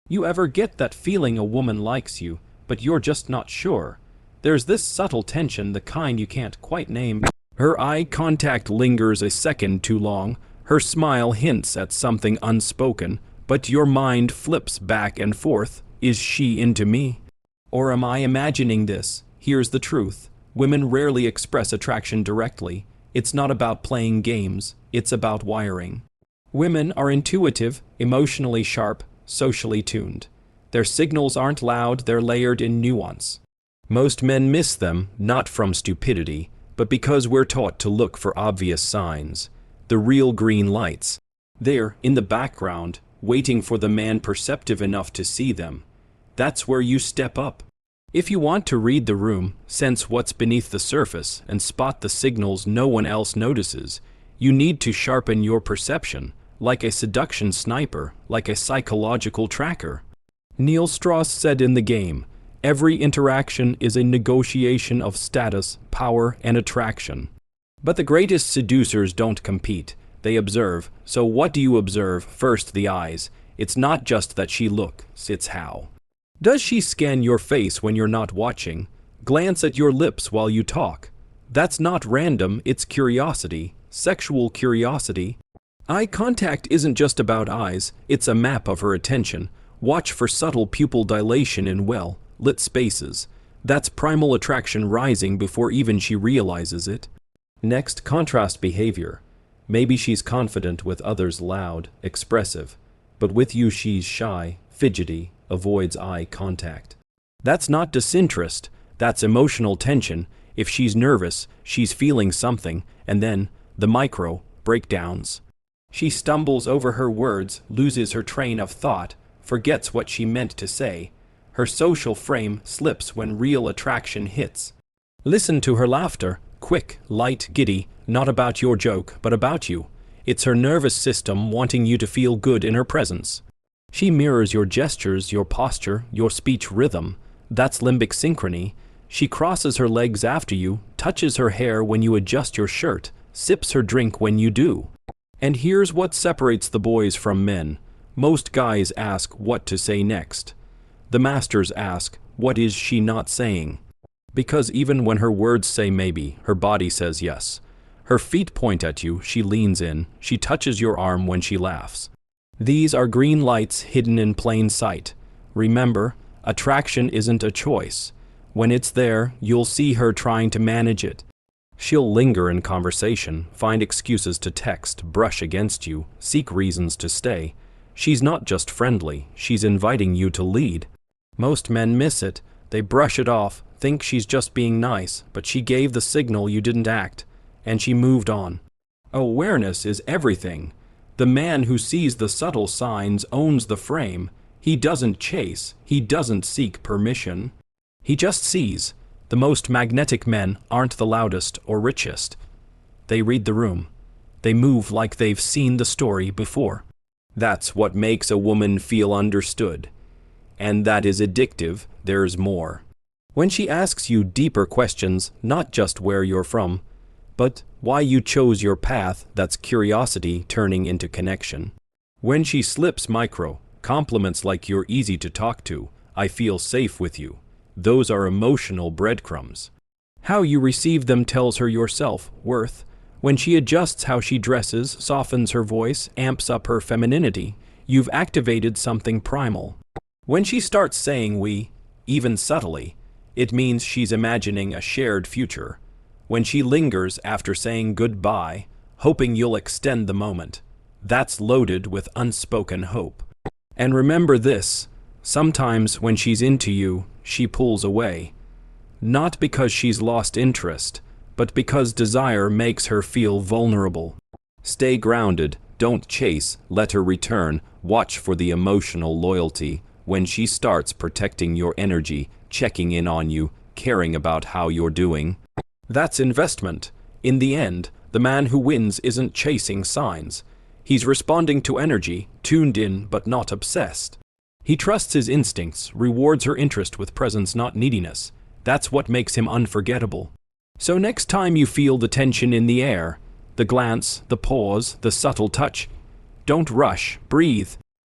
You ever get that feeling a woman likes you, but you're just not sure? There's this subtle tension, the kind you can't quite name. Her eye contact lingers a second too long, her smile hints at something unspoken, but your mind flips back and forth. Is she into me? Or am I imagining this? Here's the truth. Women rarely express attraction directly. It's not about playing games, it's about wiring. Women are intuitive, emotionally sharp, socially tuned. Their signals aren't loud, they're layered in nuance. Most men miss them, not from stupidity, but because we're taught to look for obvious signs. The real green lights. They're in the background, waiting for the man perceptive enough to see them. That's where you step up. If you want to read the room, sense what's beneath the surface, and spot the signals no one else notices, you need to sharpen your perception, like a seduction sniper, like a psychological tracker. Neil Strauss said in The Game, every interaction is a negotiation of status, power, and attraction. But the greatest seducers don't compete, they observe. So what do you observe? First, the eyes. It's not just that she looks, it's how. Does she scan your face when you're not watching? Glance at your lips while you talk? That's not random, it's curiosity, sexual curiosity. Eye contact isn't just about eyes, it's a map of her attention. Watch for subtle pupil dilation in well-lit spaces. That's primal attraction rising before even she realizes it. Next, contrast behavior. Maybe she's confident with others, loud, expressive, but with you she's shy, fidgety, avoids eye contact. That's not disinterest, that's emotional tension. If she's nervous, she's feeling something, and then, the micro breakdowns. She stumbles over her words, loses her train of thought, forgets what she meant to say. Her social frame slips when real attraction hits. Listen to her laughter, quick, light, giddy, not about your joke, but about you. It's her nervous system wanting you to feel good in her presence. She mirrors your gestures, your posture, your speech rhythm. That's limbic synchrony. She crosses her legs after you, touches her hair when you adjust your shirt, sips her drink when you do. And here's what separates the boys from men. Most guys ask what to say next. The masters ask, what is she not saying? Because even when her words say maybe, her body says yes. Her feet point at you, she leans in, she touches your arm when she laughs. These are green lights hidden in plain sight. Remember, attraction isn't a choice. When it's there, you'll see her trying to manage it. She'll linger in conversation, find excuses to text, brush against you, seek reasons to stay. She's not just friendly, she's inviting you to lead. Most men miss it. They brush it off, think she's just being nice, but she gave the signal you didn't act, and she moved on. Awareness is everything. The man who sees the subtle signs owns the frame. He doesn't chase, he doesn't seek permission. He just sees. The most magnetic men aren't the loudest or richest. They read the room. They move like they've seen the story before. That's what makes a woman feel understood. And that is addictive. There's more. When she asks you deeper questions, not just where you're from, but why you chose your path, that's curiosity turning into connection. When she slips micro, compliments like you're easy to talk to, I feel safe with you. Those are emotional breadcrumbs. How you receive them tells her your self-worth. When she adjusts how she dresses, softens her voice, amps up her femininity, you've activated something primal. When she starts saying we, even subtly, it means she's imagining a shared future. When she lingers after saying goodbye, hoping you'll extend the moment, that's loaded with unspoken hope. And remember this, sometimes when she's into you, she pulls away. Not because she's lost interest, but because desire makes her feel vulnerable. Stay grounded, don't chase, let her return, watch for the emotional loyalty. When she starts protecting your energy, checking in on you, caring about how you're doing, that's investment. In the end, the man who wins isn't chasing signs. He's responding to energy, tuned in but not obsessed. He trusts his instincts, rewards her interest with presence, not neediness. That's what makes him unforgettable. So next time you feel the tension in the air, the glance, the pause, the subtle touch, don't rush, breathe.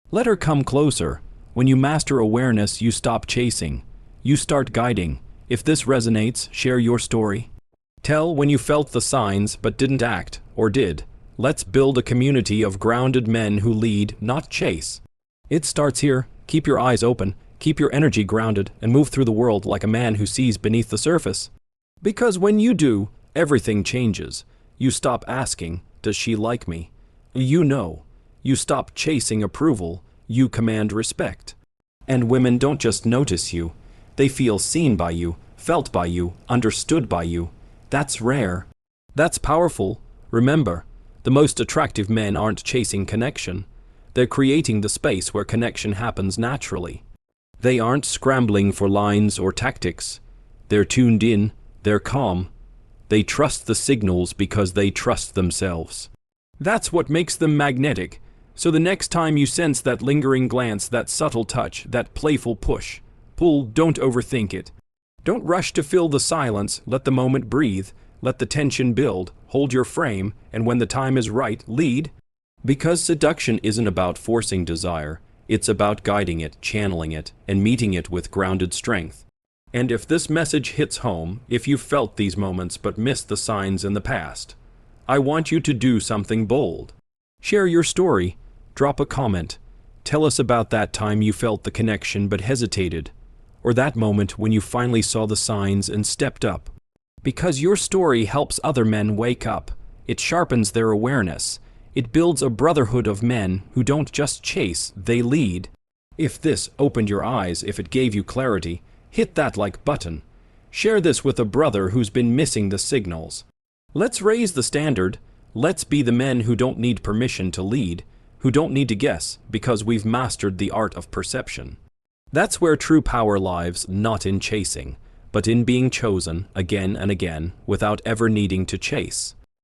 Let her come closer. When you master awareness, you stop chasing. You start guiding. If this resonates, share your story. Tell when you felt the signs but didn't act, or did. Let's build a community of grounded men who lead, not chase. It starts here. Keep your eyes open, keep your energy grounded, and move through the world like a man who sees beneath the surface. Because when you do, everything changes. You stop asking, does she like me? You know. You stop chasing approval. You command respect. And women don't just notice you. They feel seen by you, felt by you, understood by you. That's rare. That's powerful. Remember, the most attractive men aren't chasing connection. They're creating the space where connection happens naturally. They aren't scrambling for lines or tactics. They're tuned in, they're calm. They trust the signals because they trust themselves. That's what makes them magnetic. So the next time you sense that lingering glance, that subtle touch, that playful push, pull, don't overthink it. Don't rush to fill the silence, let the moment breathe, let the tension build, hold your frame, and when the time is right, lead. Because seduction isn't about forcing desire, it's about guiding it, channeling it, and meeting it with grounded strength. And if this message hits home, if you've felt these moments but missed the signs in the past, I want you to do something bold. Share your story, drop a comment, tell us about that time you felt the connection but hesitated, or that moment when you finally saw the signs and stepped up. Because your story helps other men wake up, it sharpens their awareness. It builds a brotherhood of men who don't just chase, they lead. If this opened your eyes, if it gave you clarity, hit that like button. Share this with a brother who's been missing the signals. Let's raise the standard. Let's be the men who don't need permission to lead, who don't need to guess, because we've mastered the art of perception. That's where true power lies, not in chasing, but in being chosen again and again without ever needing to chase.